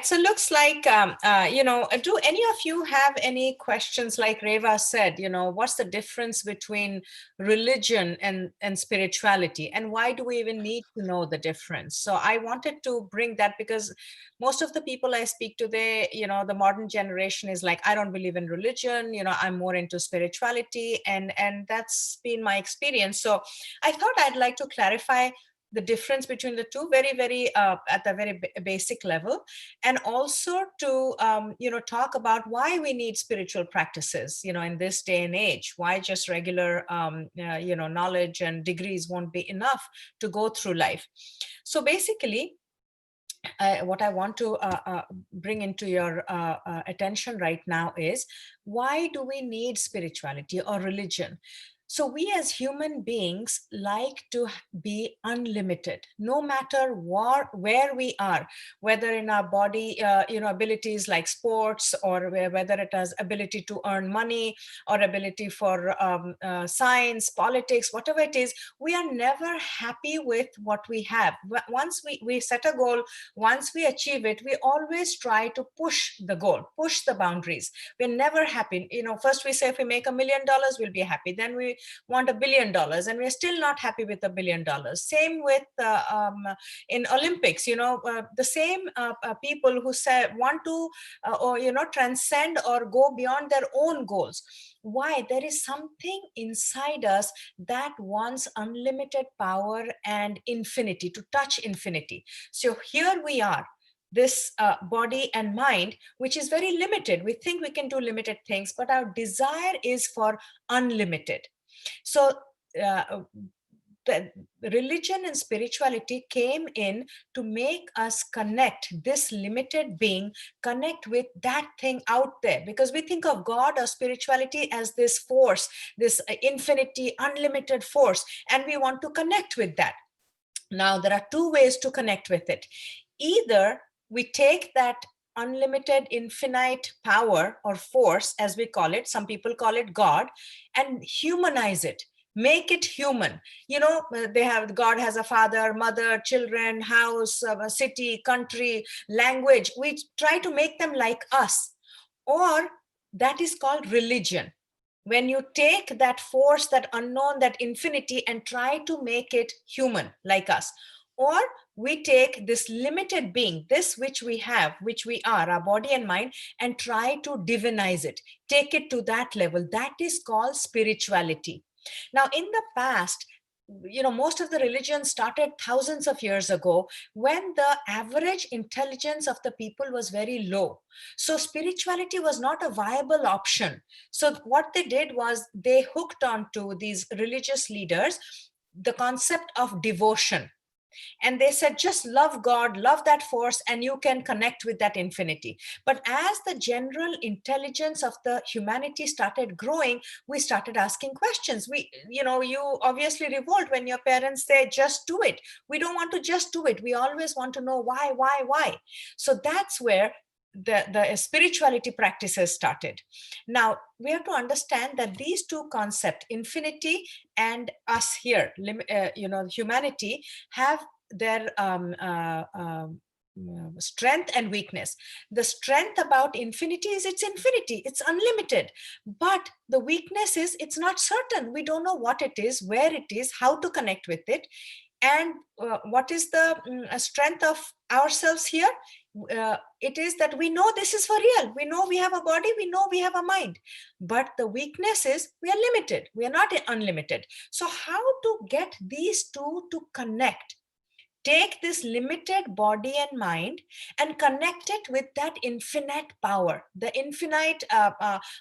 So looks like, do any of you have any questions? Like Reva said, what's the difference between religion and spirituality? And why do we even need to know the difference? So I wanted to bring that because most of the people I speak to, the modern generation is like, I don't believe in religion, I'm more into spirituality. And that's been my experience. So I thought I'd like to clarify the difference between the two very, very at the very basic level, and also to talk about why we need spiritual practices in this day and age. Why just regular knowledge and degrees won't be enough to go through life. So basically, what I want to bring into your attention right now is, why do we need spirituality or religion? So we as human beings like to be unlimited, no matter where we are, whether in our body, abilities like sports, or whether it has ability to earn money, or ability for science, politics, whatever it is. We are never happy with what we have. Once we set a goal, once we achieve it, we always try to push the goal, push the boundaries. We're never happy. First we say if we make $1 million, we'll be happy. Then we want $1 billion, and we're still not happy with $1 billion. Same with in Olympics. The same people who say want to transcend or go beyond their own goals. Why? There is something inside us that wants unlimited power and infinity, to touch infinity. So here we are, this body and mind, which is very limited. We think we can do limited things, but our desire is for unlimited. So the religion and spirituality came in to make us connect, this limited being, connect with that thing out there, because we think of God or spirituality as this force, this infinity, unlimited force, and we want to connect with that. Now, there are two ways to connect with it. Either we take that unlimited, infinite power or force, as we call it, some people call it God, and humanize it, make it human. God has a father, mother, children, house, a city, country, language. We try to make them like us. Or that is called religion. When you take that force, that unknown, that infinity, and try to make it human like us. Or we take this limited being, this which we have, which we are, our body and mind, and try to divinize it, take it to that level. That is called spirituality. Now, in the past, most of the religions started thousands of years ago, when the average intelligence of the people was very low. So spirituality was not a viable option. So what they did was they hooked onto these religious leaders the concept of devotion. And they said, just love God, love that force, and you can connect with that infinity. But as the general intelligence of the humanity started growing, we started asking questions. You obviously revolt when your parents say, just do it. We don't want to just do it. We always want to know why. So that's where the spirituality practices started. Now, we have to understand that these two concepts, infinity and us here, humanity, have their strength and weakness. The strength about infinity is it's infinity, it's unlimited. But the weakness is it's not certain. We don't know what it is, where it is, how to connect with it. And what is the strength of ourselves here? It is that we know this is for real. We know we have a body, we know we have a mind. But the weakness is we are limited. We are not unlimited. So how to get these two to connect? Take this limited body and mind and connect it with that infinite power, the infinite,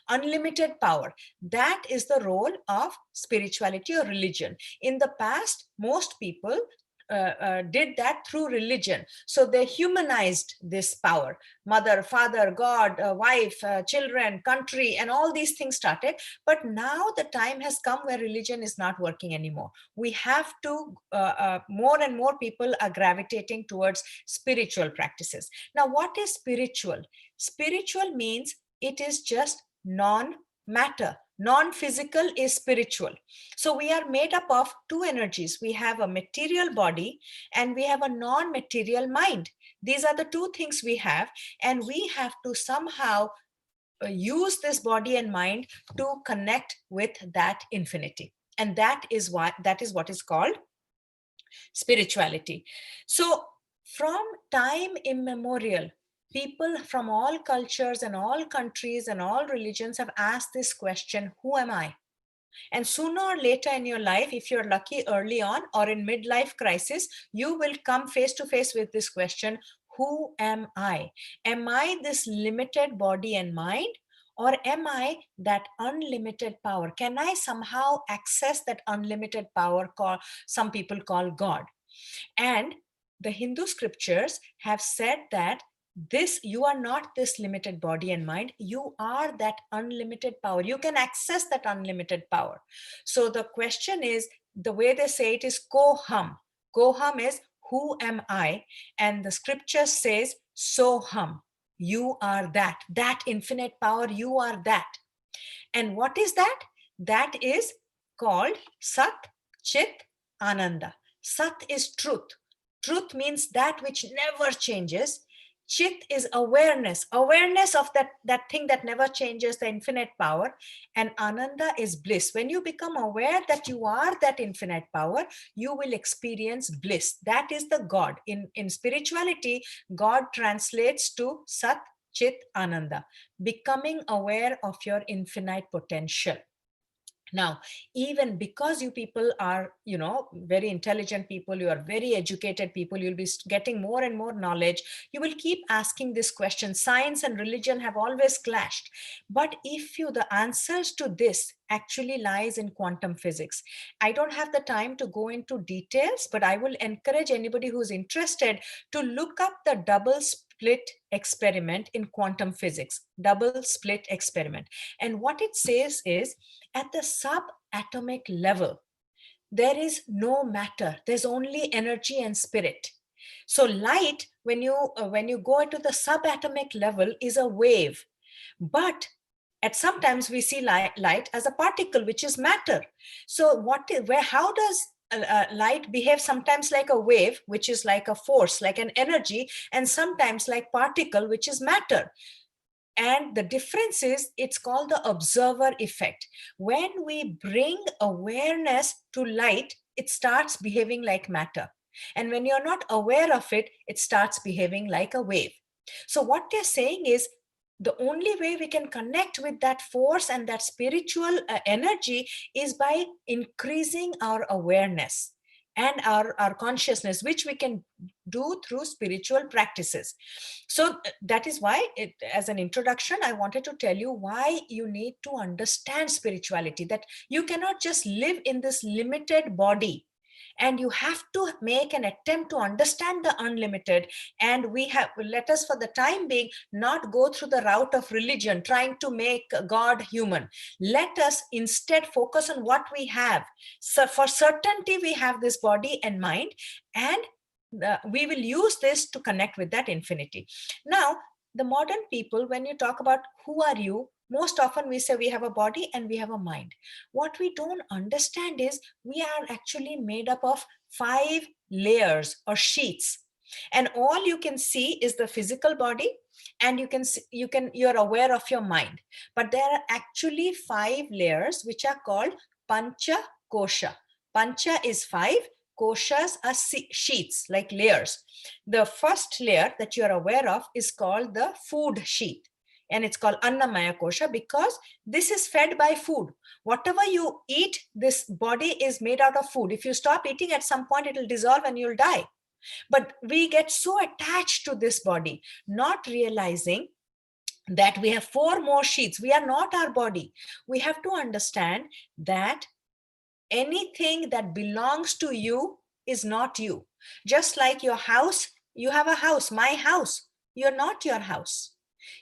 unlimited power. That is the role of spirituality or religion. In the past, most people did that through religion. So they humanized this power. Mother, father, God, wife, children, country, and all these things started. But now the time has come where religion is not working anymore. We have to, more and more people are gravitating towards spiritual practices. Now, what is spiritual? Spiritual means it is just non-matter. Non-physical is spiritual. So we are made up of two energies. We have a material body and we have a non-material mind. These are the two things we have, and we have to somehow use this body and mind to connect with that infinity. And that is what is called spirituality. So from time immemorial, people from all cultures and all countries and all religions have asked this question, who am I? And sooner or later in your life, if you're lucky early on or in midlife crisis, you will come face to face with this question, who am I? Am I this limited body and mind? Or am I that unlimited power? Can I somehow access that unlimited power, some people call God? And the Hindu scriptures have said that this, you are not this limited body and mind, you are that unlimited power. You can access that unlimited power. So the question is, the way they say it is koham. Koham is who am I? And the scripture says soham. You are that infinite power, you are that. And what is that? That is called Sat, Chit, Ananda. Sat is truth. Truth means that which never changes. Chit is awareness, awareness of that thing that never changes, the infinite power. And Ananda is bliss. When you become aware that you are that infinite power, you will experience bliss. That is the God. In spirituality, God translates to Sat, Chit, Ananda, becoming aware of your infinite potential. Now, even because you people are, very intelligent people, you are very educated people, you'll be getting more and more knowledge, you will keep asking this question. Science and religion have always clashed. But the answers to this actually lies in quantum physics. I don't have the time to go into details, but I will encourage anybody who's interested to look up the double split experiment in quantum physics, double split experiment. And what it says is, at the subatomic level, there is no matter. There's only energy and spirit. So light, when you go into the subatomic level, is a wave. But at sometimes we see light as a particle, which is matter. So how does light behave? Sometimes like a wave, which is like a force, like an energy, and sometimes like particle, which is matter. And the difference is, it's called the observer effect. When we bring awareness to light, it starts behaving like matter. And when you're not aware of it, it starts behaving like a wave. So what they're saying is, the only way we can connect with that force and that spiritual energy is by increasing our awareness and our consciousness, which we can do through spiritual practices. So that is why, as an introduction, I wanted to tell you why you need to understand spirituality, that you cannot just live in this limited body, and you have to make an attempt to understand the unlimited. And let us, for the time being, not go through the route of religion trying to make God human. Let us instead focus on what we have. So for certainty, we have this body and mind, and we will use this to connect with that infinity. Now, the modern people, when you talk about who are you, most often we say we have a body and we have a mind. What we don't understand is, we are actually made up of 5 layers or sheets. And all you can see is the physical body, and you're aware of your mind. But there are actually 5 layers, which are called pancha kosha. Pancha is 5, koshas are sheets, like layers. The first layer that you are aware of is called the food sheet, and it's called annamaya kosha, because this is fed by food. Whatever you eat, this body is made out of food. If you stop eating, at some point it will dissolve and you'll die. But we get so attached to this body, not realizing that we have 4 more sheets. We are not our body. We have to understand that anything that belongs to you is not you. Just like your house, you have a house, my house, you're not your house.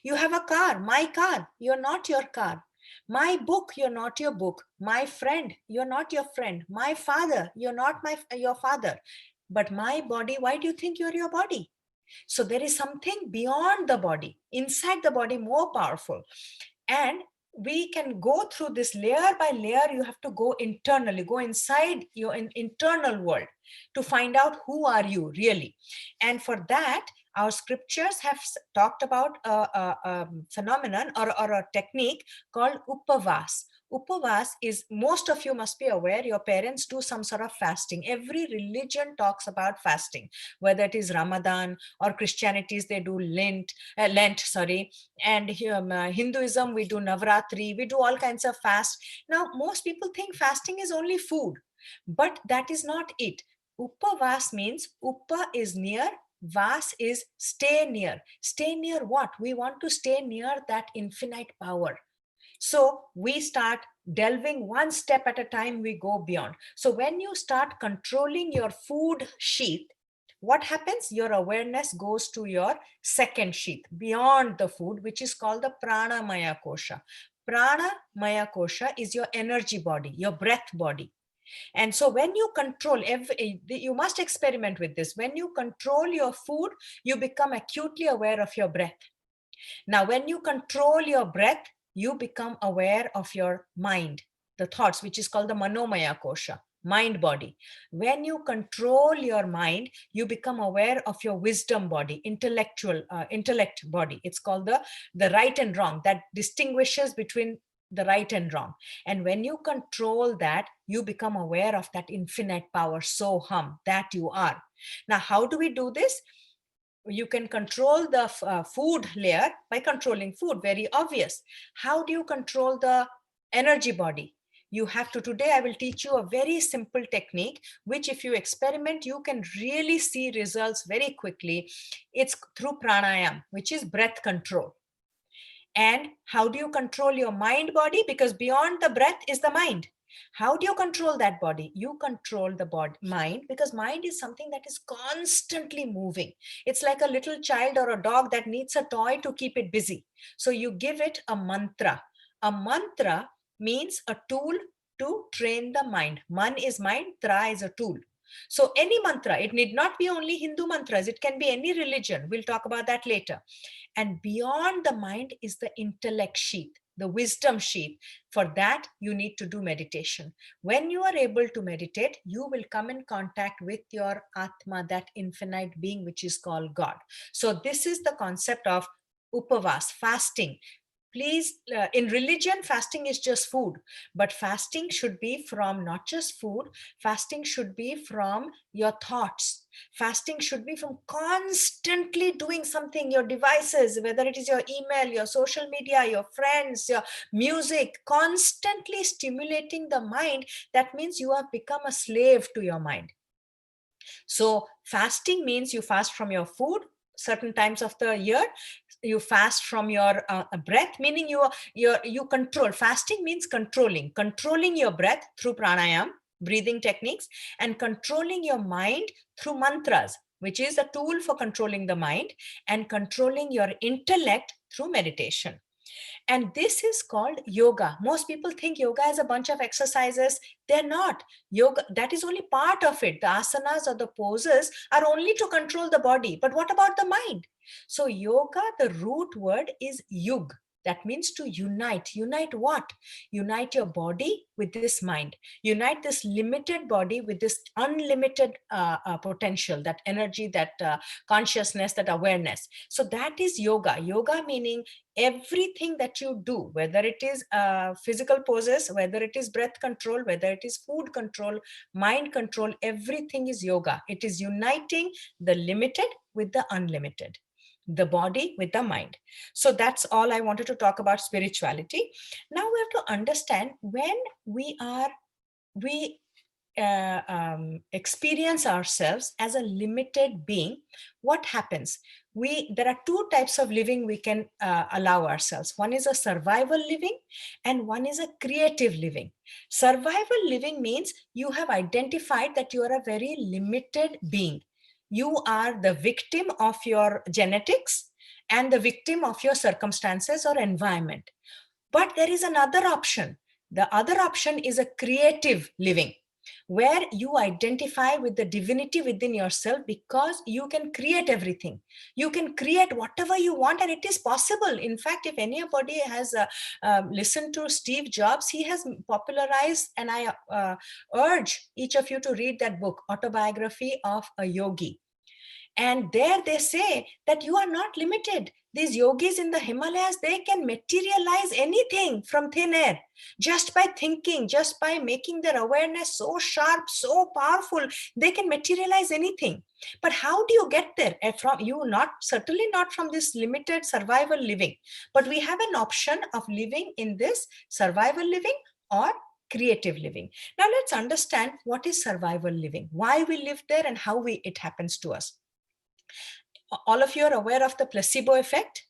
You have a car, my car, you're not your car. My book, you're not your book. My friend, you're not your friend. My father, you're not your father. But my body, why do you think you're your body? So there is something beyond the body, inside the body, more powerful. And we can go through this layer by layer. You have to go internally, go inside your internal world to find out who are you really. And for that, Our scriptures have talked about a phenomenon or a technique called Uppavas. Uppavas is, most of you must be aware, your parents do some sort of fasting. Every religion talks about fasting, whether it is Ramadan or Christianities, they do Lent, sorry. And Hinduism, we do Navratri, we do all kinds of fast. Now, most people think fasting is only food, but that is not it. Uppavas means Uppa is near, Vas is stay near. Stay near what? We want to stay near that infinite power. So we start delving one step at a time, we go beyond. So when you start controlling your food sheath, what happens? Your awareness goes to your second sheath beyond the food, which is called the Pranamaya Kosha. Pranamaya Kosha is your energy body, your breath body. And so when you control you must experiment with this. When you control your food, you become acutely aware of your breath. Now, when you control your breath, you become aware of your mind, the thoughts, which is called the Manomaya Kosha, mind body. When you control your mind, you become aware of your wisdom body, intellect body. It's called the right and wrong, that distinguishes between the right and wrong. And when you control that, you become aware of that infinite power, Soham, that you are. Now, how do we do this? You can control the food layer by controlling food, very obvious. How do you control the energy body? You have to, today I will teach you a very simple technique, which if you experiment, you can really see results very quickly. It's through pranayam, which is breath control. And how do you control your mind body? Because beyond the breath is the mind. How do you control that body? You control the mind, because mind is something that is constantly moving. It's like a little child or a dog that needs a toy to keep it busy. So you give it a mantra. A mantra means a tool to train the mind. Man is mind, tra is a tool. So any mantra, it need not be only Hindu mantras, it can be any religion. We'll talk about that later. And beyond the mind is the intellect sheath, the wisdom sheath. For that, you need to do meditation. When you are able to meditate, you will come in contact with your Atma, that infinite being, which is called God. So this is the concept of Uppavas, fasting. Please, in religion, fasting is just food, but fasting should be from not just food, fasting should be from your thoughts. Fasting should be from constantly doing something, your devices, whether it is your email, your social media, your friends, your music, constantly stimulating the mind. That means you have become a slave to your mind. So fasting means you fast from your food certain times of the year. You fast from your breath, meaning you control. Fasting means controlling your breath through pranayam, breathing techniques, and controlling your mind through mantras, which is a tool for controlling the mind, and controlling your intellect through meditation. And this is called yoga. Most people think yoga is a bunch of exercises. They're not. Yoga, that is only part of it. The asanas or the poses are only to control the body. But what about the mind? So yoga, the root word is yug. That means to unite. Unite what? Unite your body with this mind. Unite this limited body with this unlimited potential, that energy, that consciousness, that awareness. So that is yoga. Yoga meaning everything that you do, whether it is physical poses, whether it is breath control, whether it is food control, mind control, everything is yoga. It is uniting the limited with the unlimited, the body with the mind. So that's all I wanted to talk about spirituality. Now we have to understand, when we experience ourselves as a limited being, what happens? There are two types of living we can allow ourselves. One is a survival living, and one is a creative living. Survival living means you have identified that you are a very limited being. You are the victim of your genetics and the victim of your circumstances or environment. But there is another option. The other option is a creative living, where you identify with the divinity within yourself, because you can create everything. You can create whatever you want, and it is possible. In fact, if anybody has listened to Steve Jobs, he has popularized, and I urge each of you to read that book, Autobiography of a Yogi. And there they say that you are not limited. These yogis in the Himalayas, they can materialize anything from thin air just by thinking, just by making their awareness so sharp, so powerful. They can materialize anything. But how do you get there? From you, not certainly not from this limited survival living, but we have an option of living in this survival living or creative living. Now let's understand what is survival living, why we live there, and how it happens to us. All of you are aware of the placebo effect.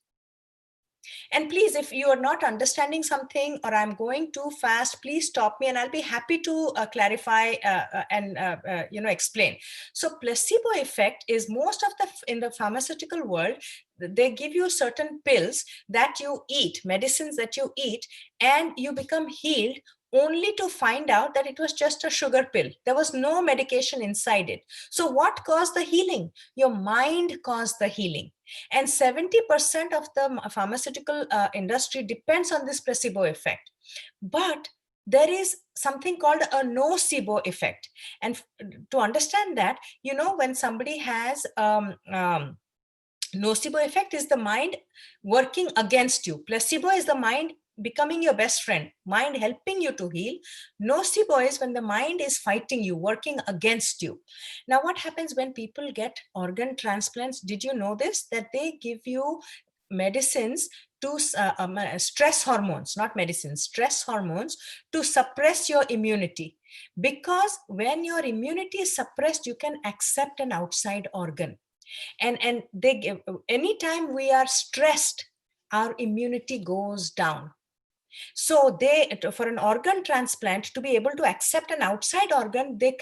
And please, if you are not understanding something or I'm going too fast, please stop me and I'll be happy to clarify and explain. So placebo effect is most of in the pharmaceutical world, they give you certain pills that you eat, medicines that you eat, and you become healed, only to find out that it was just a sugar pill. There was no medication inside it. So what caused the healing? Your mind caused the healing. And 70% of the pharmaceutical industry depends on this placebo effect. But there is something called a nocebo effect. And to understand that, when somebody has nocebo effect is the mind working against you. Placebo is the mind becoming your best friend, mind helping you to heal. Nocebo is when the mind is fighting you, working against you. Now, what happens when people get organ transplants? Did you know this? That they give you medicines to stress hormones, not medicines, stress hormones to suppress your immunity. Because when your immunity is suppressed, you can accept an outside organ. And they give, anytime we are stressed, our immunity goes down. So for an organ transplant to be able to accept an outside organ, they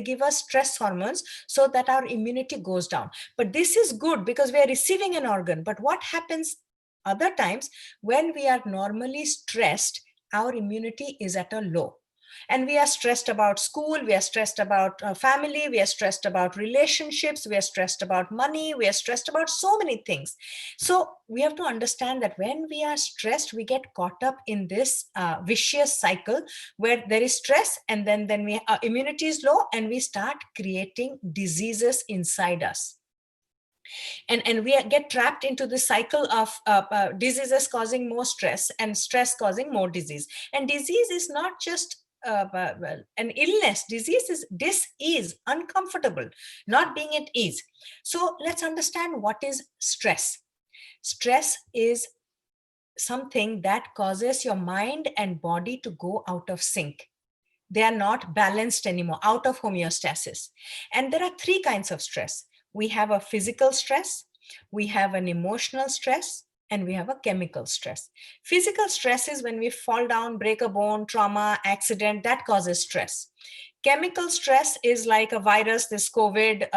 give us stress hormones so that our immunity goes down. But this is good because we are receiving an organ. But what happens other times when we are normally stressed, our immunity is at a low. And we are stressed about school, we are stressed about family, we are stressed about relationships, we are stressed about money, we are stressed about so many things. So we have to understand that when we are stressed, we get caught up in this vicious cycle where there is stress, and then our immunity is low, and we start creating diseases inside us. And we get trapped into the cycle of diseases causing more stress, and stress causing more disease. And disease is not just an illness. Disease is dis-ease, uncomfortable, not being at ease. So let's understand what is stress. Stress is something that causes your mind and body to go out of sync. They are not balanced anymore, out of homeostasis. And there are three kinds of stress. We have a physical stress, we have an emotional stress, and we have a chemical stress. Physical stress is when we fall down, break a bone, trauma, accident, that causes stress. Chemical stress is like a virus, this COVID,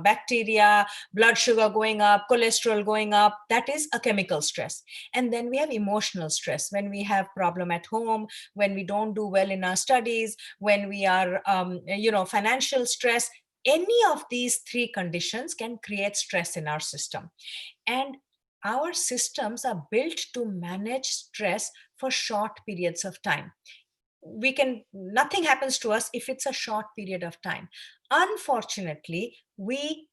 bacteria, blood sugar going up, cholesterol going up. That is a chemical stress. And then we have emotional stress, when we have problem at home, when we don't do well in our studies, when we are, financial stress. Any of these three conditions can create stress in our system. And our systems are built to manage stress for short periods of time. Nothing happens to us if it's a short period of time. Unfortunately, we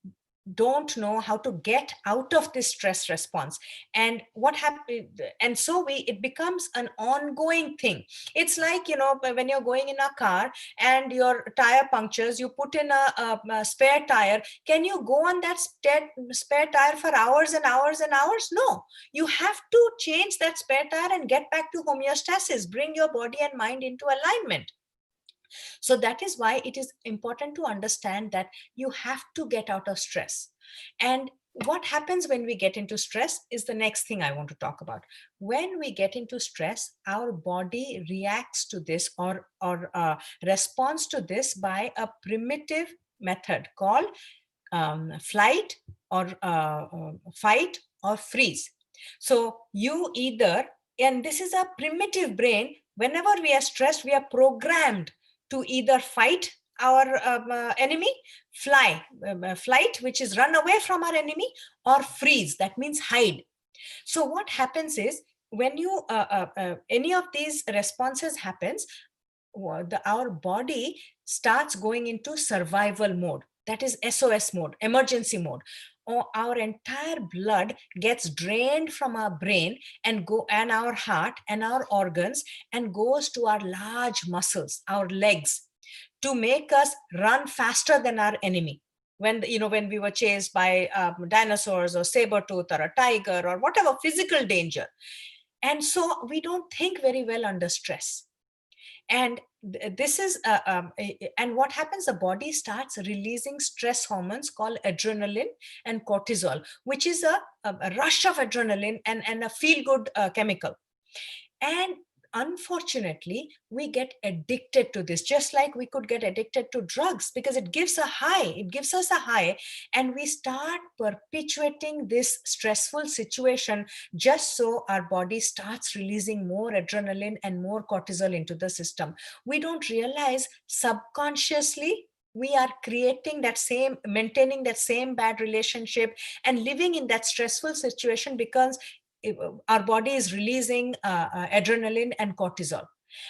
don't know how to get out of this stress response. And what happens, and so it becomes an ongoing thing. It's like, when you're going in a car and your tire punctures, you put in a spare tire. Can you go on that spare tire for hours and hours and hours? No, you have to change that spare tire and get back to homeostasis, bring your body and mind into alignment. So that is why it is important to understand that you have to get out of stress. And what happens when we get into stress is the next thing I want to talk about. When we get into stress, our body reacts to this or responds to this by a primitive method called flight or fight or freeze. So you either, and this is a primitive brain, whenever we are stressed, we are programmed to either fight our enemy, flight, which is run away from our enemy, or freeze, that means hide. So what happens is, when you any of these responses happens, our body starts going into survival mode. that is SOS mode, emergency mode. Or our entire blood gets drained from our brain and our heart and our organs, and goes to our large muscles, our legs, to make us run faster than our enemy. When we were chased by dinosaurs or saber tooth or a tiger or whatever physical danger. And so we don't think very well under stress. And this is and what happens, the body starts releasing stress hormones called adrenaline and cortisol, which is a rush of adrenaline and a feel good chemical. And unfortunately, we get addicted to this, just like we could get addicted to drugs, because it gives us a high, and we start perpetuating this stressful situation just so our body starts releasing more adrenaline and more cortisol into the system. We don't realize subconsciously we are maintaining that same bad relationship and living in that stressful situation, because our body is releasing adrenaline and cortisol.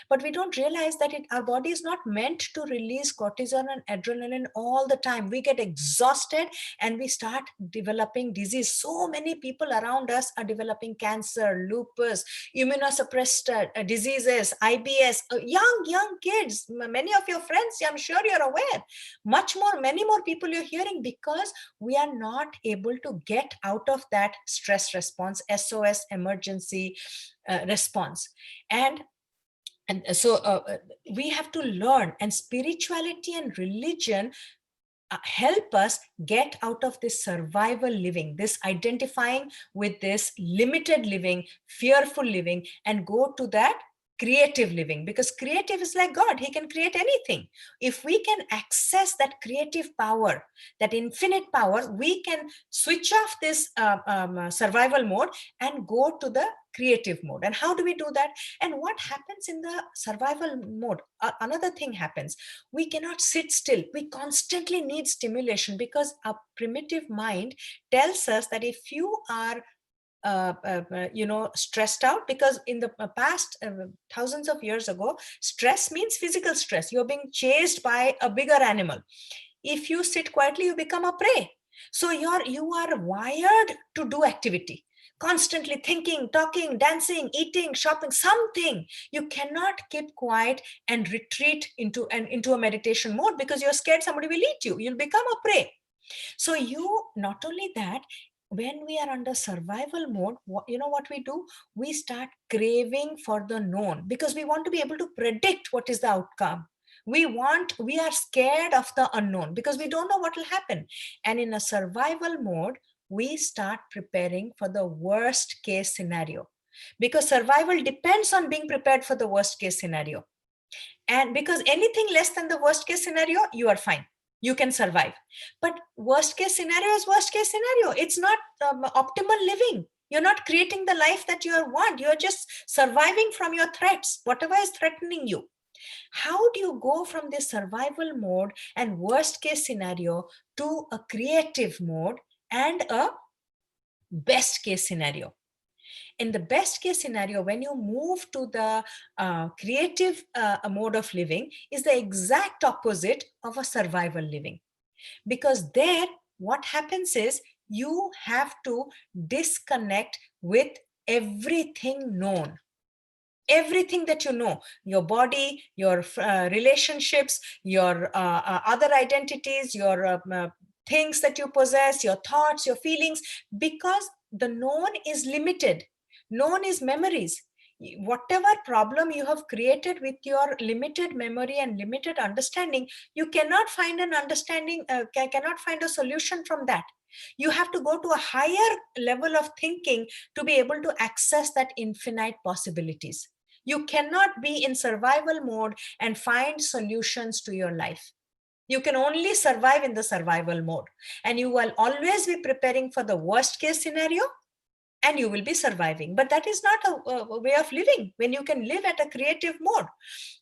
But we don't realize that our body is not meant to release cortisol and adrenaline all the time. We get exhausted and we start developing disease. So many people around us are developing cancer, lupus, immunosuppressed diseases, IBS, young kids. Many of your friends, I'm sure you're aware. Many more people you're hearing, because we are not able to get out of that stress response, SOS emergency response. And so we have to learn, and spirituality and religion help us get out of this survival living, this identifying with this limited living, fearful living, and go to that creative living. Because creative is like God, he can create anything. If we can access that creative power, that infinite power, we can switch off this survival mode and go to the creative mode. And how do we do that? And what happens in the survival mode? Another thing happens. We cannot sit still. We constantly need stimulation, because our primitive mind tells us that if you are stressed out, because in the past, thousands of years ago, stress means physical stress. You're being chased by a bigger animal. If you sit quietly, you become a prey. So you are wired to do activity, constantly thinking, talking, dancing, eating, shopping, something. You cannot keep quiet and retreat into a meditation mode, because you're scared somebody will eat you. You'll become a prey. So not only that, when we are under survival mode, what we do? We start craving for the known, because we want to be able to predict what is the outcome. We are scared of the unknown, because we don't know what will happen. And in a survival mode, we start preparing for the worst case scenario, because survival depends on being prepared for the worst case scenario. And because anything less than the worst case scenario, you are fine, you can survive. But worst case scenario is worst case scenario. It's not optimal living. You're not creating the life that you want. You're just surviving from your threats, whatever is threatening you. How do you go from this survival mode and worst case scenario to a creative mode and a best case scenario? In the best case scenario, when you move to the creative mode of living, is the exact opposite of a survival living. Because there, what happens is, you have to disconnect with everything known. Everything that you know, your body, your relationships, your other identities, your things that you possess, your thoughts, your feelings, because the known is limited. Known is memories. Whatever problem you have created with your limited memory and limited understanding, you cannot find an understanding, cannot find a solution from that. You have to go to a higher level of thinking to be able to access that infinite possibilities. You cannot be in survival mode and find solutions to your life. You can only survive in the survival mode, and you will always be preparing for the worst case scenario, and you will be surviving. But that is not a way of living when you can live at a creative mode.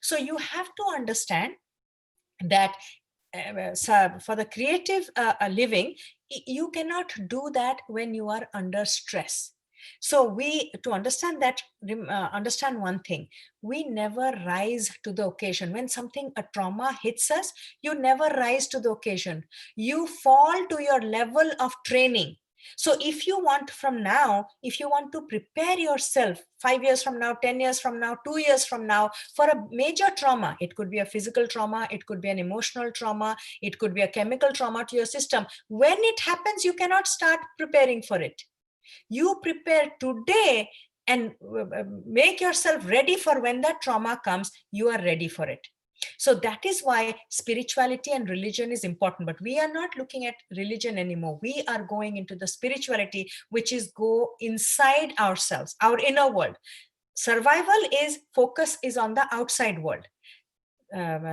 So you have to understand that for the creative living, you cannot do that when you are under stress. So to understand that, understand one thing: we never rise to the occasion. When a trauma hits us, you never rise to the occasion. You fall to your level of training. So if you want from now, if you want to prepare yourself 5 years from now, 10 years from now, 2 years from now for a major trauma, it could be a physical trauma, it could be an emotional trauma, it could be a chemical trauma to your system. When it happens, you cannot start preparing for it. You prepare today and make yourself ready for when that trauma comes, you are ready for it. So that is why spirituality and religion is important. But we are not looking at religion anymore. We are going into the spirituality, which is go inside ourselves, our inner world. Survival is focus is on the outside world.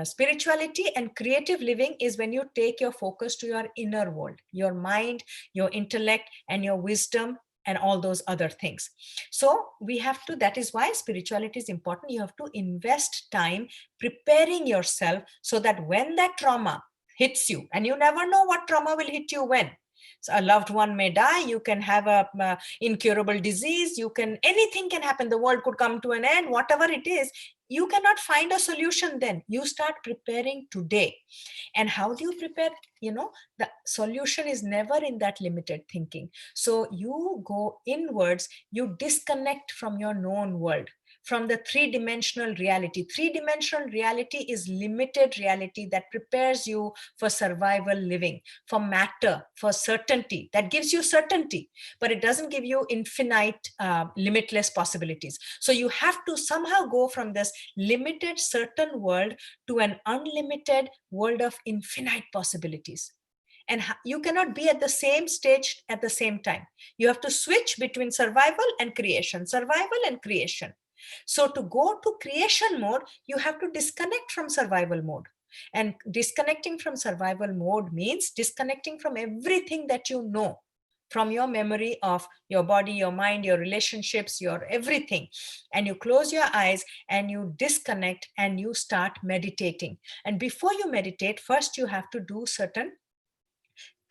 Spirituality and creative living is when you take your focus to your inner world, your mind, your intellect, and your wisdom, and all those other things. So we have to, that is why spirituality is important. You have to invest time preparing yourself so that when that trauma hits you, and you never know what trauma will hit you when. So a loved one may die, you can have a incurable disease, anything can happen, the world could come to an end, whatever it is. You cannot find a solution then. You start preparing today. And how do you prepare? The solution is never in that limited thinking. So you go inwards, you disconnect from your known world, from the three-dimensional reality. Three-dimensional reality is limited reality that prepares you for survival living, for matter, for certainty. That gives you certainty, but it doesn't give you infinite, limitless possibilities. So you have to somehow go from this limited, certain world to an unlimited world of infinite possibilities. And you cannot be at the same stage at the same time. You have to switch between survival and creation, survival and creation. So to go to creation mode, you have to disconnect from survival mode. And disconnecting from survival mode means disconnecting from everything that you know, from your memory of your body, your mind, your relationships, your everything. And you close your eyes and you disconnect and you start meditating. And before you meditate, first you have to do certain,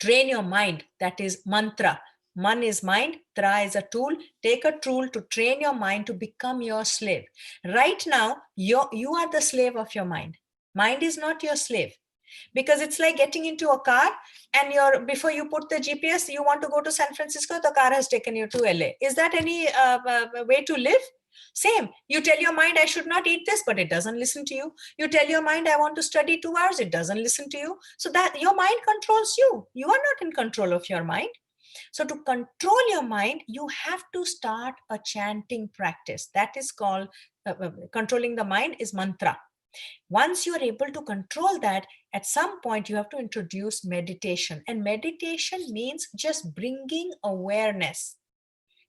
train your mind. That is mantra. Man is mind, tra is a tool. Take a tool to train your mind to become your slave. Right now, you are the slave of your mind. Mind is not your slave. Because it's like getting into a car and before you put the GPS, you want to go to San Francisco, the car has taken you to LA. Is that any way to live? Same. You tell your mind, I should not eat this, but it doesn't listen to you. You tell your mind, I want to study 2 hours, it doesn't listen to you. So that your mind controls you. You are not in control of your mind. So to control your mind, you have to start a chanting practice. That is called, controlling the mind is mantra. Once you're able to control that, at some point you have to introduce meditation. And meditation means just bringing awareness.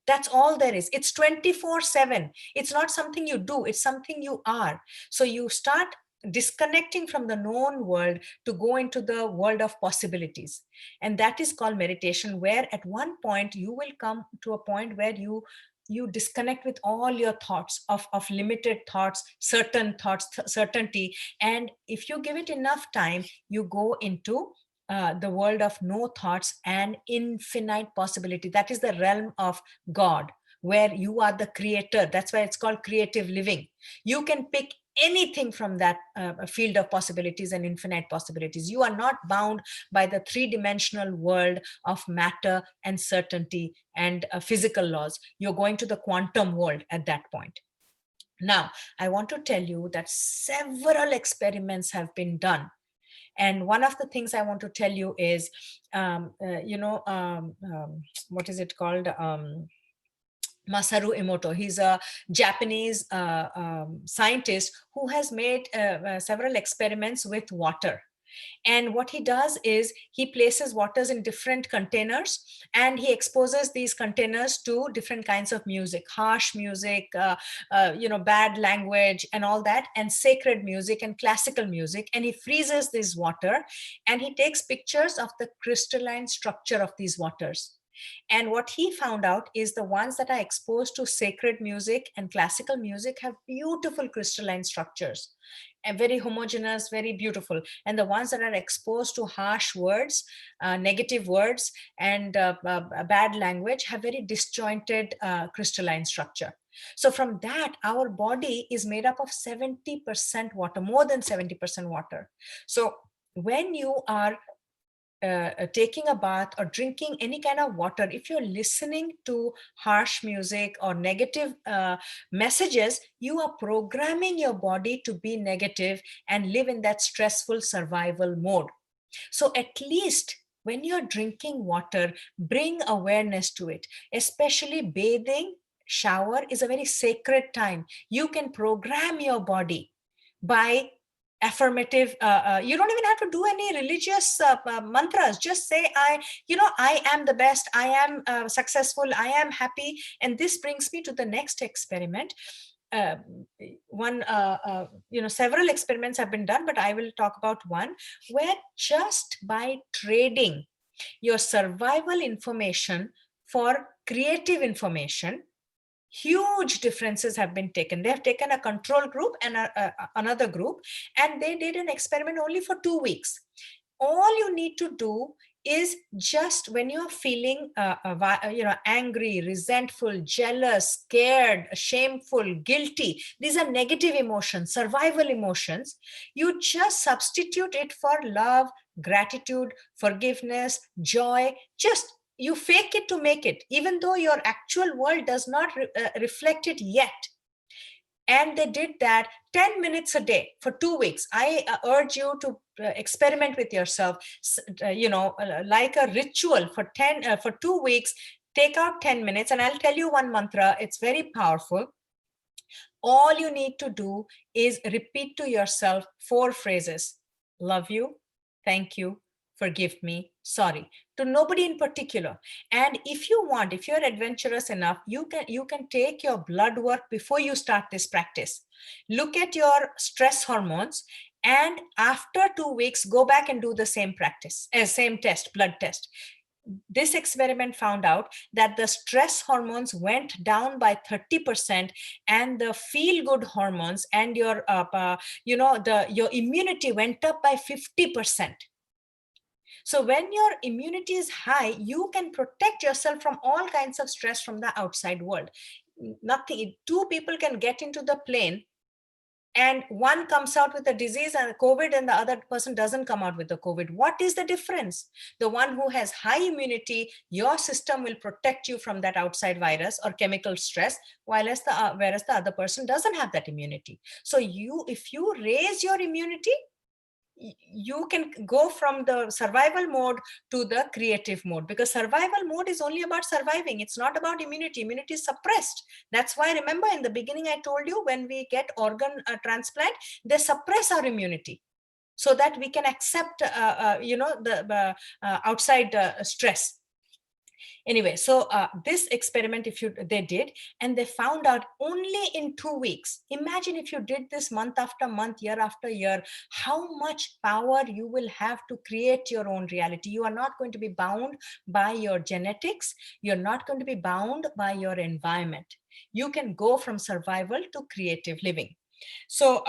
That's all there is. It's 24/7. It's not something you do, it's something you are. So you start disconnecting from the known world to go into the world of possibilities. And that is called meditation, where at one point you will come to a point where you disconnect with all your thoughts of limited thoughts, certain thoughts, certainty. And if you give it enough time, you go into the world of no thoughts and infinite possibility. That is the realm of God, where you are the creator. That's why it's called creative living. You can pick anything from that field of possibilities and infinite possibilities. You are not bound by the three-dimensional world of matter and certainty and physical laws. You're going to the quantum world at that point. Now, I want to tell you that several experiments have been done. And one of the things I want to tell you is, what is it called? Masaru Emoto. He's a Japanese scientist who has made several experiments with water. And what he does is he places waters in different containers and he exposes these containers to different kinds of music, harsh music, bad language and all that, and sacred music and classical music. And he freezes this water and he takes pictures of the crystalline structure of these waters. And what he found out is the ones that are exposed to sacred music and classical music have beautiful crystalline structures and very homogeneous, very beautiful. And the ones that are exposed to harsh words, negative words, and bad language have very disjointed crystalline structure. So from that, our body is made up of 70% water, more than 70% water. So when you are taking a bath or drinking any kind of water, if you're listening to harsh music or negative messages, you are programming your body to be negative and live in that stressful survival mode. So at least when you're drinking water, bring awareness to it, especially bathing. Shower is a very sacred time. You can program your body by affirmative. You don't even have to do any religious mantras. Just say, I am the best, I am successful, I am happy. And this brings me to the next experiment. uh, Several experiments have been done, but I will talk about one where just by trading your survival information for creative information, huge differences have been taken. They have taken a control group and another group, and they did an experiment only for 2 weeks. All you need to do is, just when you're feeling angry, resentful, jealous, scared, shameful, guilty, these are negative emotions, survival emotions, you just substitute it for love, gratitude, forgiveness, joy. Just you fake it to make it, even though your actual world does not reflect it yet. And they did that 10 minutes a day for 2 weeks. I urge you to experiment with yourself, like a ritual for 2 weeks. Take out 10 minutes, and I'll tell you one mantra. It's very powerful. All you need to do is repeat to yourself 4 phrases: love you, thank you, forgive me, sorry, to nobody in particular. And if you want, if you're adventurous enough, you can take your blood work before you start this practice. Look at your stress hormones, and after 2 weeks, go back and do the same practice, same test, blood test. This experiment found out that the stress hormones went down by 30%, and the feel good hormones and your your immunity went up by 50%. So when your immunity is high, you can protect yourself from all kinds of stress from the outside world. Nothing, two people can get into the plane, and one comes out with a disease and COVID, and the other person doesn't come out with the COVID. What is the difference? The one who has high immunity, your system will protect you from that outside virus or chemical stress, whereas the other person doesn't have that immunity. So if you raise your immunity, you can go from the survival mode to the creative mode, because survival mode is only about surviving. It's not about immunity. Immunity is suppressed. That's why, remember in the beginning, I told you, when we get organ transplant, they suppress our immunity so that we can accept the outside stress. Anyway, so this experiment, they did, and they found out only in 2 weeks. Imagine if you did this month after month, year after year, how much power you will have to create your own reality. You are not going to be bound by your genetics. You're not going to be bound by your environment. You can go from survival to creative living. So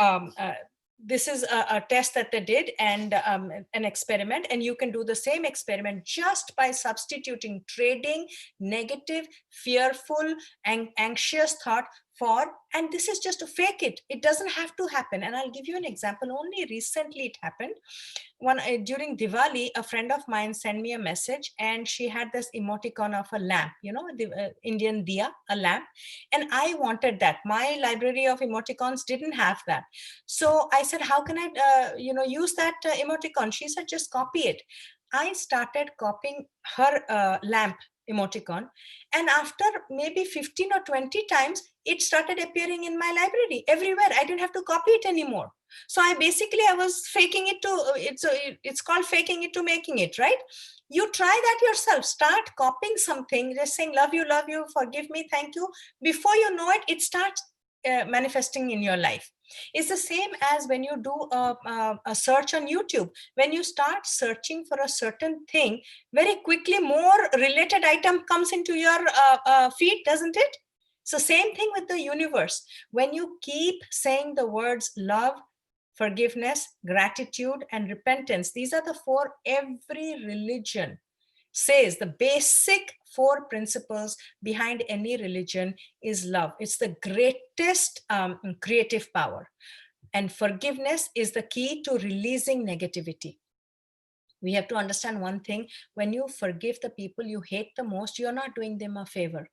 this is a test that they did, and an experiment, and you can do the same experiment just by substituting, trading negative, fearful, and anxious thought for, and this is just to fake it. It doesn't have to happen. And I'll give you an example. Only recently it happened. During Diwali, a friend of mine sent me a message, and she had this emoticon of a lamp, the Indian diya, a lamp, and I wanted that. My library of emoticons didn't have that. So I said, how can I use that emoticon? She said, just copy it. I started copying her lamp emoticon, and after maybe 15 or 20 times, it started appearing in my library everywhere. I didn't have to copy it anymore. So I was faking it to it's called faking it to making it, right? You try that yourself. Start copying something, just saying love you, forgive me, thank you. Before you know it, it starts manifesting in your life. It's the same as when you do a search on YouTube. When you start searching for a certain thing, very quickly more related item comes into your feed, doesn't it? So same thing with the universe. When you keep saying the words love, forgiveness, gratitude, and repentance, these are the four every religion says. The basic four principles behind any religion is love. It's the greatest creative power. And forgiveness is the key to releasing negativity. We have to understand one thing: when you forgive the people you hate the most, you're not doing them a favor.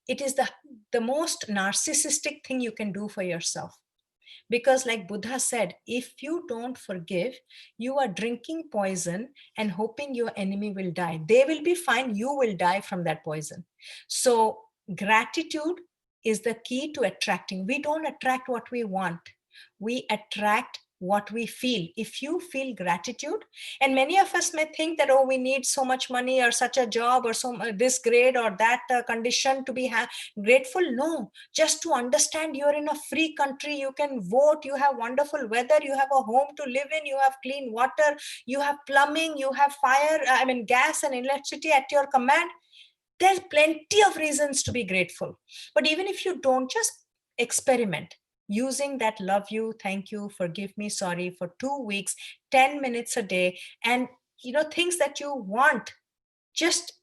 It is the most narcissistic thing you can do for yourself. Because, like Buddha said, if you don't forgive, you are drinking poison and hoping your enemy will die. They will be fine, you will die from that poison. So, gratitude is the key to attracting. We don't attract what we want, we attract what we feel. If you feel gratitude, and many of us may think that, oh, we need so much money or such a job or this grade or that condition to be grateful. No, just to understand you're in a free country, you can vote, you have wonderful weather, you have a home to live in, you have clean water, you have plumbing, you have gas and electricity at your command. There's plenty of reasons to be grateful. But even if you don't, just experiment using that love you, thank you, forgive me, sorry for 2 weeks, 10 minutes a day. And things that you want, just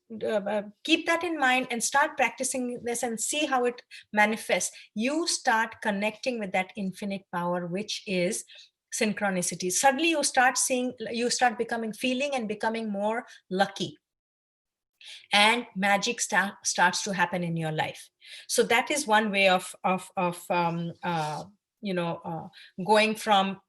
keep that in mind and start practicing this and see how it manifests. You start connecting with that infinite power, which is synchronicity. Suddenly you start feeling and becoming more lucky, and magic starts to happen in your life. So that is one way of going from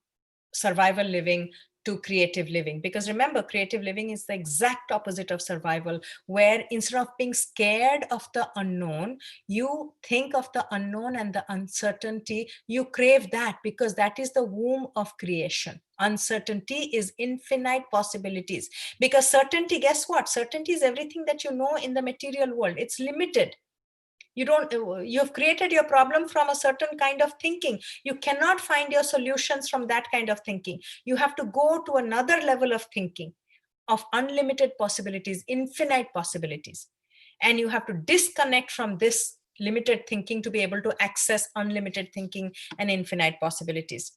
survival living to creative living. Because remember, creative living is the exact opposite of survival, where instead of being scared of the unknown, you think of the unknown and the uncertainty. You crave that, because that is the womb of creation. Uncertainty is infinite possibilities. Because certainty, guess what? Certainty is everything that you know in the material world. It's limited. You've created your problem from a certain kind of thinking. You cannot find your solutions from that kind of thinking. You have to go to another level of thinking, of unlimited possibilities, infinite possibilities. And you have to disconnect from this limited thinking to be able to access unlimited thinking and infinite possibilities.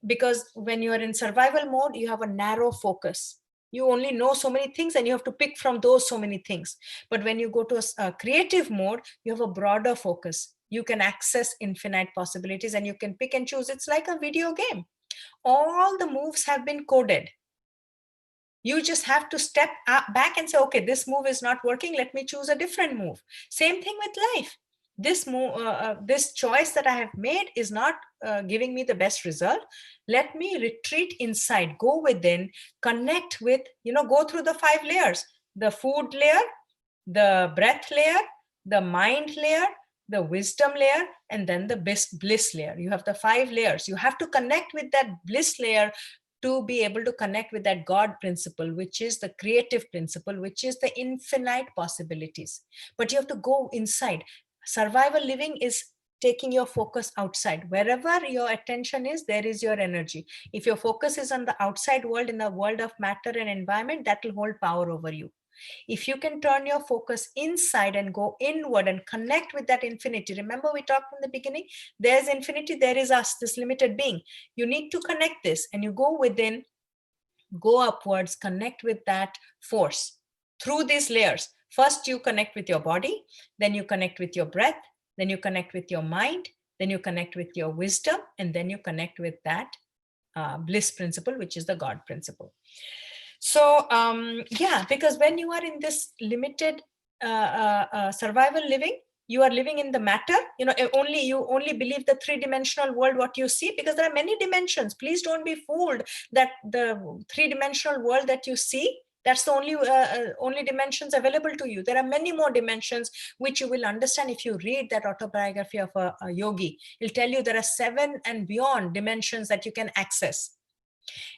Because when you are in survival mode, you have a narrow focus. You only know so many things and you have to pick from those so many things. But when you go to a creative mode, you have a broader focus. You can access infinite possibilities and you can pick and choose. It's like a video game. All the moves have been coded. You just have to step back and say, okay, this move is not working. Let me choose a different move. Same thing with life. This choice that I have made is not giving me the best result. Let me retreat inside, go within, connect with, go through the 5 layers: the food layer, the breath layer, the mind layer, the wisdom layer, and then the bliss layer. You have the 5 layers. You have to connect with that bliss layer to be able to connect with that God principle, which is the creative principle, which is the infinite possibilities. But you have to go inside. Survival living is taking your focus outside. Wherever your attention is, there is your energy. If your focus is on the outside world, in the world of matter and environment, that will hold power over you. If you can turn your focus inside and go inward and connect with that infinity. Remember, we talked in the beginning, there's infinity, there is us, this limited being. You need to connect this, and you go within, go upwards, connect with that force through these layers. First, you connect with your body, then you connect with your breath, then you connect with your mind, then you connect with your wisdom, and then you connect with that bliss principle, which is the God principle. So because when you are in this limited survival living, you are living in the matter. You only believe the 3-dimensional world, what you see, because there are many dimensions. Please don't be fooled that the 3-dimensional world that you see, that's the only dimensions available to you. There are many more dimensions, which you will understand if you read that autobiography of a yogi. It'll tell you there are 7 and beyond dimensions that you can access.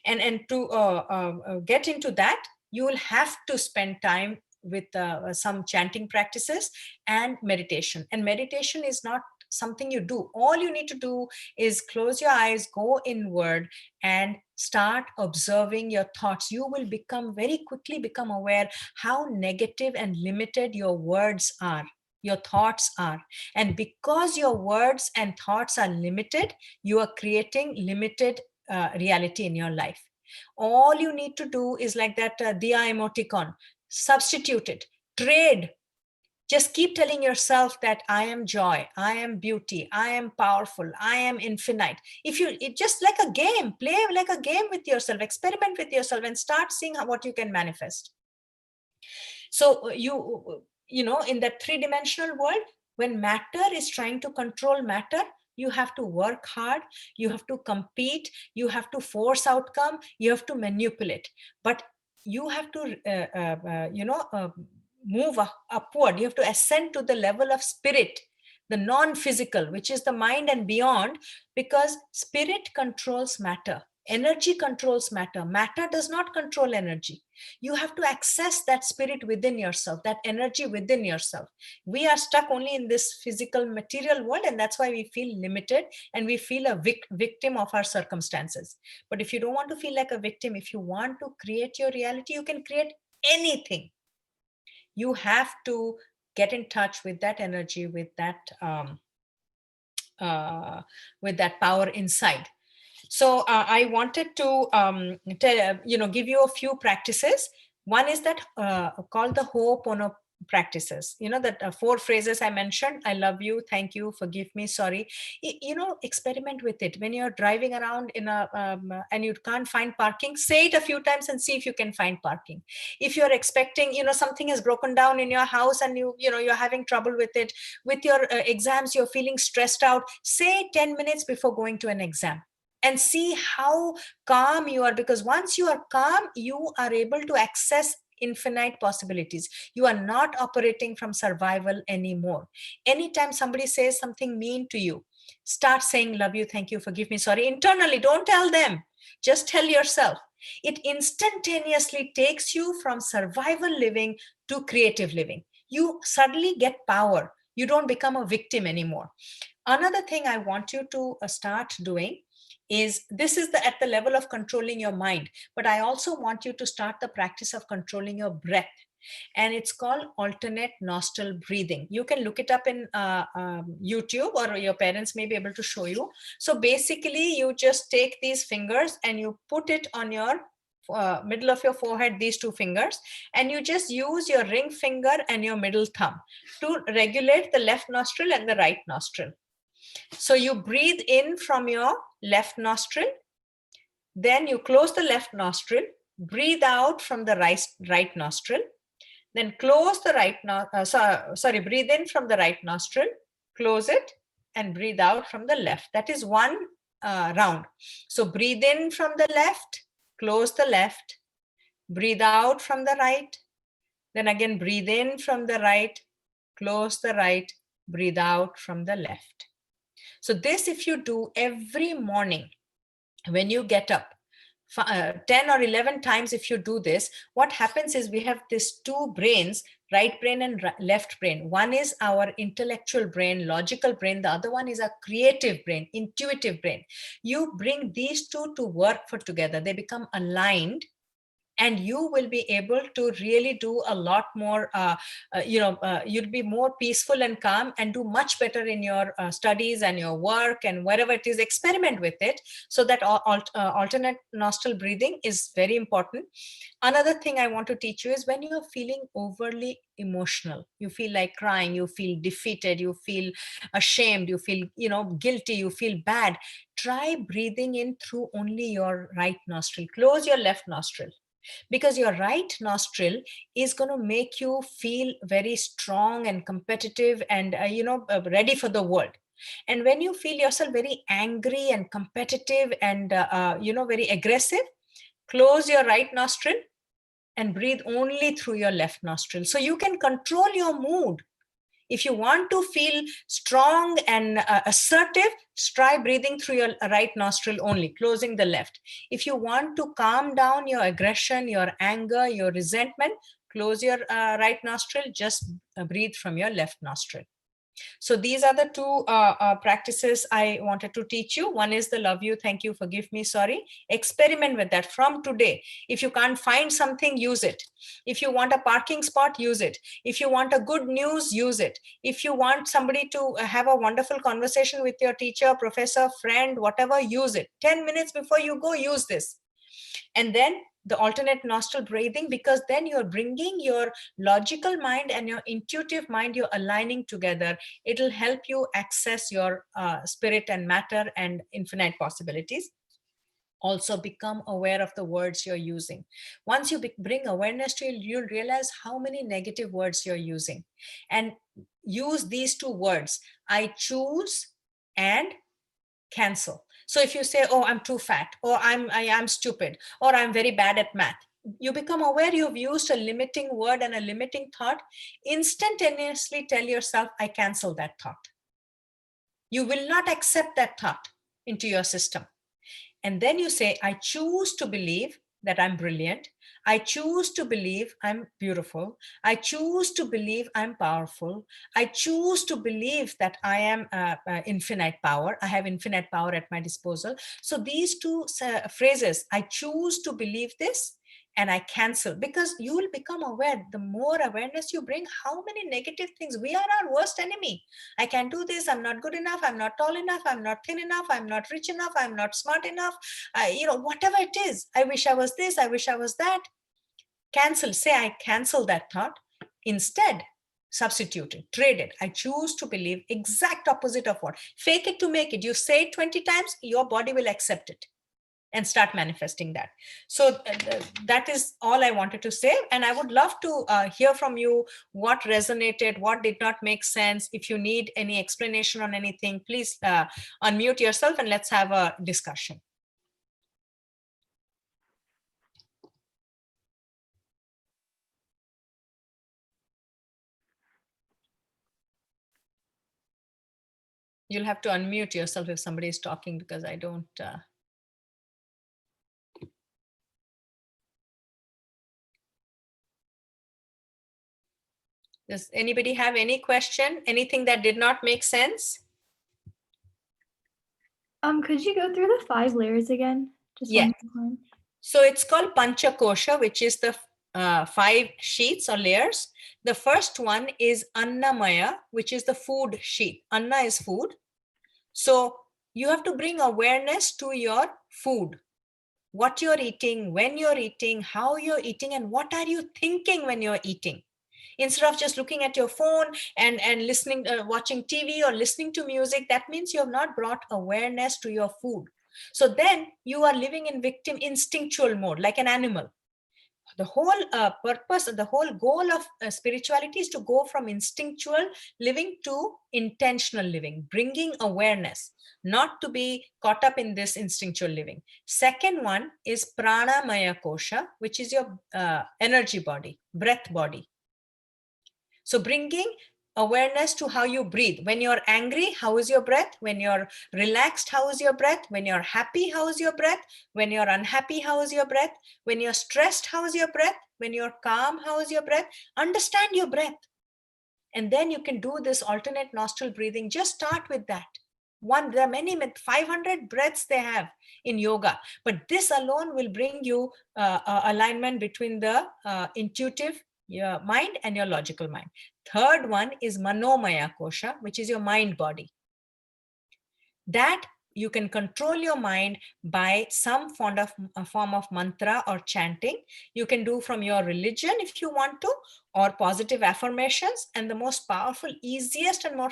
And to get into that, you will have to spend time with some chanting practices and meditation. And meditation is not something you do. All you need to do is close your eyes, go inward, and start observing your thoughts. You will very quickly become aware how negative and limited your words are, your thoughts are. And because your words and thoughts are limited, you are creating limited reality in your life. All you need to do is like that diya emoticon, substitute it, trade. Just keep telling yourself that I am joy, I am beauty, I am powerful, I am infinite. It just like a game, play like a game with yourself, experiment with yourself, and start seeing what you can manifest. So in that three-dimensional world, when matter is trying to control matter, you have to work hard, you have to compete, you have to force outcome, you have to manipulate. But you have to move upward. You have to ascend to the level of spirit, the non-physical, which is the mind and beyond, because spirit controls matter, energy controls matter, matter does not control energy. You have to access that spirit within yourself, that energy within yourself. We are stuck only in this physical material world, and that's why we feel limited and we feel a victim of our circumstances. But if you don't want to feel like a victim, if you want to create your reality, you can create anything. You have to get in touch with that energy, with that power inside. So I wanted to give you a few practices. One is that called the Ho'oponopono practices. That 4 phrases I mentioned: I love you, thank you, forgive me, sorry. Experiment with it. When you're driving around and you can't find parking, say it a few times and see if you can find parking. If you're expecting, something has broken down in your house and you're having trouble with it, with your exams, you're feeling stressed out, say 10 minutes before going to an exam, and see how calm you are. Because once you are calm, you are able to access infinite possibilities. You are not operating from survival anymore. Anytime somebody says something mean to you, start saying love you, thank you, forgive me, sorry, internally. Don't tell them, just tell yourself. It instantaneously takes you from survival living to creative living. You suddenly get power. You don't become a victim anymore. Another thing I want you to start doing is, this is at the level of controlling your mind, but I also want you to start the practice of controlling your breath. And it's called alternate nostril breathing. You can look it up in YouTube, or your parents may be able to show you. So basically, you just take these fingers and you put it on your middle of your forehead, these 2 fingers, and you just use your ring finger and your middle thumb to regulate the left nostril and the right nostril. So you breathe in from your left nostril, then you close the left nostril, breathe out from the right nostril, then close the breathe in from the right nostril, close it, and breathe out from the left. That is one round. So breathe in from the left, close the left, breathe out from the right, then again breathe in from the right, close the right, breathe out from the left. So this, if you do every morning when you get up, 10 or 11 times, if you do this, what happens is we have these 2 brains, right brain and left brain. One is our intellectual brain, logical brain. The other one is our creative brain, intuitive brain. You bring these 2 to work for together. They become aligned, and you will be able to really do a lot more. You'll be more peaceful and calm, and do much better in your studies and your work and wherever it is. Experiment with it. So that alternate nostril breathing is very important. Another thing I want to teach you is, when you're feeling overly emotional, you feel like crying, you feel defeated, you feel ashamed, you feel guilty, you feel bad, try breathing in through only your right nostril. Close your left nostril, because your right nostril is going to make you feel very strong and competitive and ready for the world. And when you feel yourself very angry and competitive and very aggressive, close your right nostril and breathe only through your left nostril. So you can control your mood. If you want to feel strong and assertive, try breathing through your right nostril only, closing the left. If you want to calm down your aggression, your anger, your resentment, close your right nostril, just breathe from your left nostril. So these are the two practices I wanted to teach you. One is the love you, thank you, forgive me, sorry. Experiment with that from today. If you can't find something, use it. If you want a parking spot, use it. If you want a good news, use it. If you want somebody to have a wonderful conversation with your teacher, professor, friend, whatever, use it. 10 minutes before you go, use this. And then the alternate nostril breathing, because then you're bringing your logical mind and your intuitive mind, you're aligning together. It'll help you access your spirit and matter and infinite possibilities. Also become aware of the words you're using. Once you bring awareness to it, you'll realize how many negative words you're using. And use these two words, I choose and cancel. So if you say, oh, I'm too fat, or I am stupid, or I'm very bad at math, you become aware you've used a limiting word and a limiting thought. Instantaneously tell yourself, I cancel that thought. You will not accept that thought into your system. And then you say, I choose to believe that I'm brilliant. I choose to believe I'm beautiful. I choose to believe I'm powerful. I choose to believe that I am infinite power. I have infinite power at my disposal. So these two phrases, I choose to believe this, and I cancel, because you will become aware. The more awareness you bring, how many negative things, we are our worst enemy. I can't do this, I'm not good enough, I'm not tall enough, I'm not thin enough, I'm not rich enough, I'm not smart enough, whatever it is, I wish I was this, I wish I was that. Cancel, say I cancel that thought. Instead, substitute it, trade it. I choose to believe exact opposite of what. Fake it to make it. You say it 20 times, your body will accept it and start manifesting that. So that is all I wanted to say. And I would love to hear from you what resonated, what did not make sense. If you need any explanation on anything, please unmute yourself and let's have a discussion. You'll have to unmute yourself if somebody is talking, because I don't. Does anybody have any question? Anything that did not make sense? Could you go through the 5 layers again? Just Yeah. one more time. So it's called Panchakosha, which is the 5 sheets or layers. The first one is Annamaya, which is the food sheet. Anna is food. So you have to bring awareness to your food. What you're eating, when you're eating, how you're eating, and what are you thinking when you're eating. Instead of just looking at your phone and listening, watching TV or listening to music, that means you have not brought awareness to your food. So then you are living in victim instinctual mode, like an animal. The whole purpose, the whole goal of spirituality is to go from instinctual living to intentional living, bringing awareness, not to be caught up in this instinctual living. Second one is Pranamaya Kosha, which is your energy body, breath body. So bringing awareness to how you breathe. When you're angry, how is your breath? When you're relaxed, how is your breath? When you're happy, how is your breath? When you're unhappy, how is your breath? When you're stressed, how is your breath? When you're calm, how is your breath? Understand your breath. And then you can do this alternate nostril breathing. Just start with that. There are many, 500 breaths they have in yoga, but this alone will bring you alignment between the intuitive your mind and your logical mind. Third one is Manomaya Kosha, which is your mind body. That you can control your mind by some form of mantra or chanting. You can do from your religion if you want to, or positive affirmations. And the most powerful, easiest and more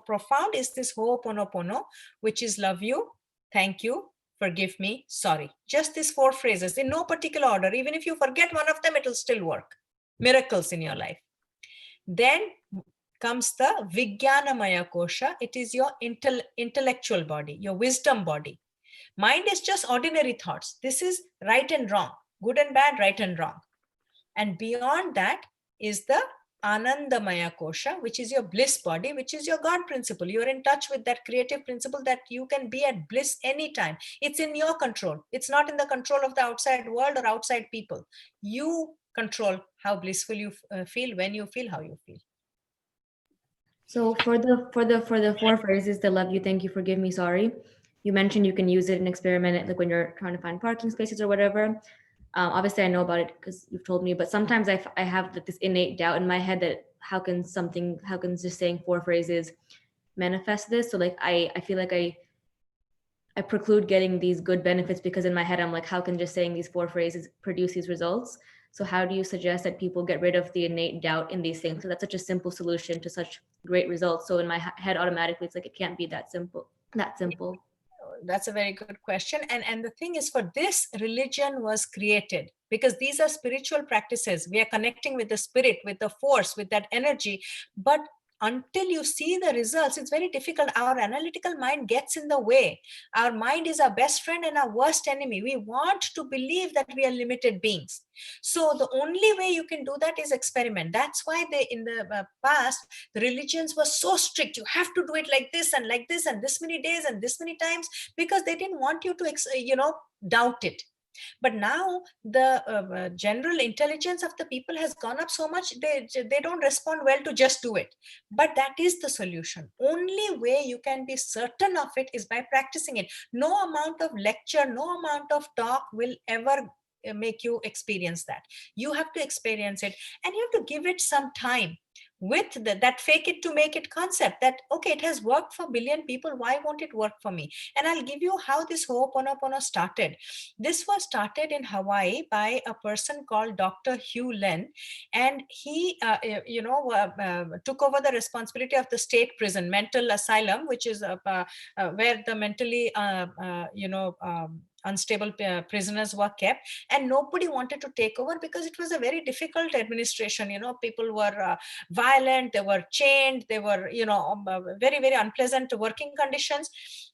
profound is this Ho'oponopono, which is love you, thank you, forgive me, sorry. Just these 4 phrases in no particular order. Even if you forget one of them, it will still work. Miracles in your life. Then comes the Vijnanamaya Kosha. It is your intellectual body, your wisdom body. Mind is just ordinary thoughts. This is right and wrong, good and bad, right and wrong. And beyond that is the Anandamaya Kosha, which is your bliss body, which is your God principle. You're in touch with that creative principle that you can be at bliss anytime. It's in your control. It's not in the control of the outside world or outside people. You control how blissful you feel, when you feel, how you feel. So for the four phrases, the love you, thank you, forgive me, sorry. You mentioned you can use it and experiment it, like when you're trying to find parking spaces or whatever. Obviously, I know about it because you've told me. But sometimes I have like this innate doubt in my head that how can just saying four phrases manifest this? So like I feel like I preclude getting these good benefits because in my head I'm like, how can just saying these four phrases produce these results? So how do you suggest that people get rid of the innate doubt in these things? So that's such a simple solution to such great results. So in my head automatically it's like it can't be that simple. That simple. That's a very good question. And the thing is, for this, religion was created because these are spiritual practices. We are connecting with the spirit, with the force, with that energy. But until you see the results, it's very difficult. Our analytical mind gets in the way. Our mind is our best friend and our worst enemy. We want to believe that we are limited beings. So the only way you can do that is experiment. That's why they, in the past, the religions were so strict. You have to do it like this and this many days and this many times, because they didn't want you to doubt it. But now the general intelligence of the people has gone up so much, they don't respond well to just do it. But that is the solution. Only way you can be certain of it is by practicing it. No amount of lecture, no amount of talk will ever make you experience that. You have to experience it, and you have to give it some time with that fake it to make it concept, that okay, it has worked for billion people, why won't it work for me? And I'll give you how this Ho'oponopono started. This was started in Hawaii by a person called Dr. Hugh Len, and he took over the responsibility of the state prison mental asylum, which is where the mentally unstable prisoners were kept. And nobody wanted to take over because it was a very difficult administration. People were violent, they were chained, they were very, very unpleasant working conditions.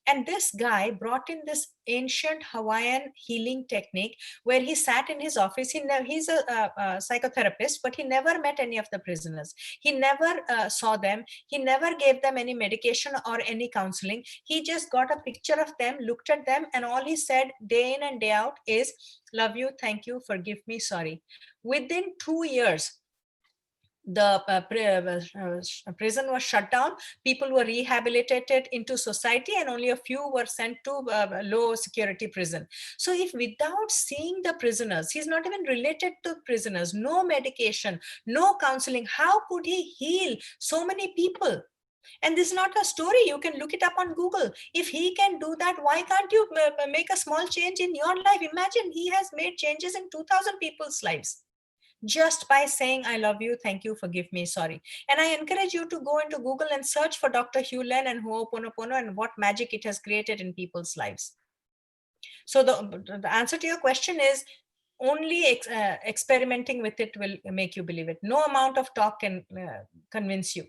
And this guy brought in this ancient Hawaiian healing technique, where he sat in his office. He's a psychotherapist, but he never met any of the prisoners. He never saw them. He never gave them any medication or any counseling. He just got a picture of them, looked at them, and all he said day in and day out is, love you, thank you, forgive me, sorry. Within 2 years, the prison was shut down. People were rehabilitated into society, and only a few were sent to low security prison. So if without seeing the prisoners, he's not even related to prisoners, no medication, no counseling, how could he heal so many people? And this is not a story. You can look it up on Google. If he can do that, why can't you make a small change in your life? Imagine, he has made changes in 2000 people's lives just by saying, I love you, thank you, forgive me, sorry. And I encourage you to go into Google and search for Dr. Hugh Len and Ho'oponopono and what magic it has created in people's lives. So the answer to your question is, only experimenting with it will make you believe it. No amount of talk can convince you.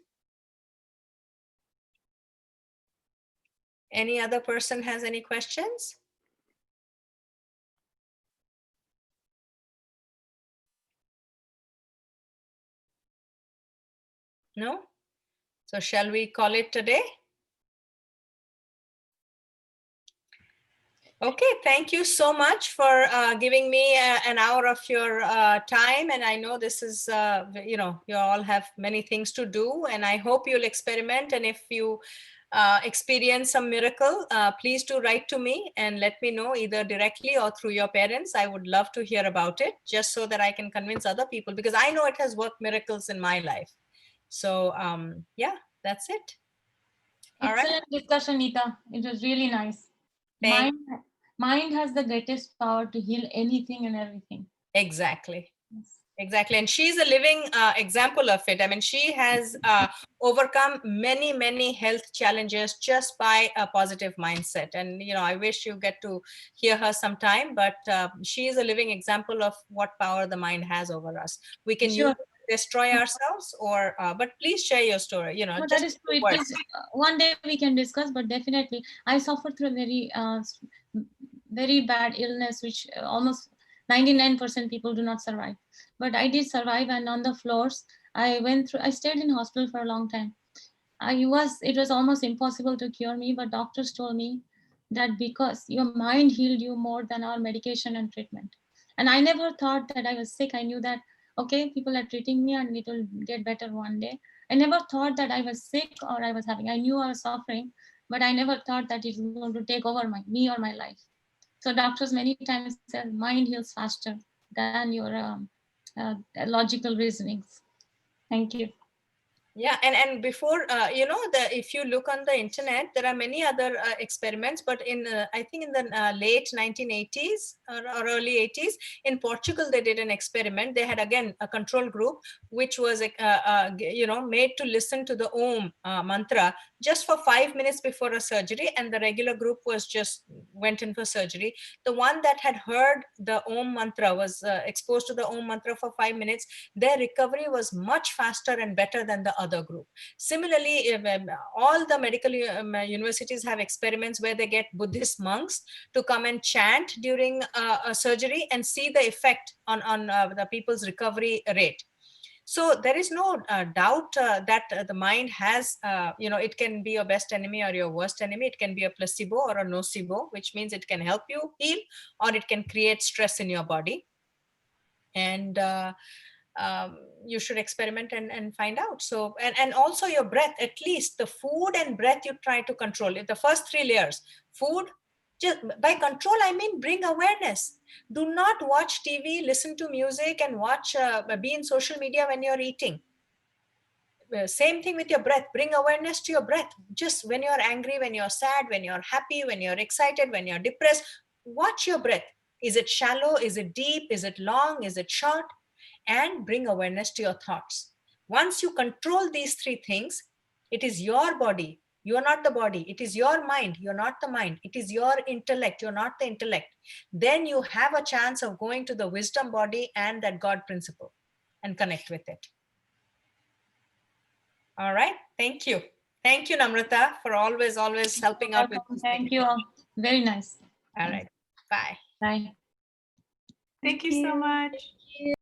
Any other person has any questions? No? So shall we call it today? Okay, thank you so much for giving me an hour of your time. And I know this is, you all have many things to do, and I hope you'll experiment. And if you experience some miracle, please do write to me and let me know, either directly or through your parents. I would love to hear about it, just so that I can convince other people, because I know it has worked miracles in my life. So yeah, that's it. All right. Excellent discussion, Nita. It was really nice. Thank Mind has the greatest power to heal anything and everything. Exactly. Yes. Exactly. And she's a living example of it. I mean, she has overcome many, many health challenges just by a positive mindset. And, I wish you get to hear her sometime, but she is a living example of what power the mind has over us. We can use Sure. it to destroy ourselves, or, but please share your story, No, that just is true. two It words. is one day we can discuss, but definitely I suffered through a very bad illness, which almost 99% people do not survive. But I did survive, and on the floors, I stayed in hospital for a long time. It was almost impossible to cure me, but doctors told me that because your mind healed you more than our medication and treatment. And I never thought that I was sick. I knew that, okay, people are treating me and it will get better one day. I never thought that I was sick or I was having, I knew I was suffering, but I never thought that it was going to take over me or my life. So doctors many times said mind heals faster than your logical reasonings. Thank you. Yeah, and before if you look on the internet, there are many other experiments, but in I think in the late 1980s or early 80s in Portugal, they did an experiment. They had again a control group which was made to listen to the Om mantra just for 5 minutes before a surgery, and the regular group was just went in for surgery. The one that had heard the Om mantra was exposed to the Om mantra for 5 minutes. Their recovery was much faster and better than the other group. Similarly, all the medical universities have experiments where they get Buddhist monks to come and chant during a surgery and see the effect on the people's recovery rate. So there is no doubt that the mind has, it can be your best enemy or your worst enemy. It can be a placebo or a nocebo, which means it can help you heal or it can create stress in your body. And you should experiment and find out. So, and also your breath, at least the food and breath you try to control. The first 3 layers, food, just by control, I mean bring awareness. Do not watch TV, listen to music, and be in social media when you're eating. Same thing with your breath. Bring awareness to your breath. Just when you're angry, when you're sad, when you're happy, when you're excited, when you're depressed, watch your breath. Is it shallow? Is it deep? Is it long? Is it short? And bring awareness to your thoughts. Once you control these 3 things, it is your body. You are not the body. It is your mind. You're not the mind. It is your intellect. You're not the intellect. Then you have a chance of going to the wisdom body and that God principle and connect with it. All right. Thank you. Thank you, Namrata, for always helping out with this. Thank you all. Very nice. All right. Bye. Bye. Thank you so much.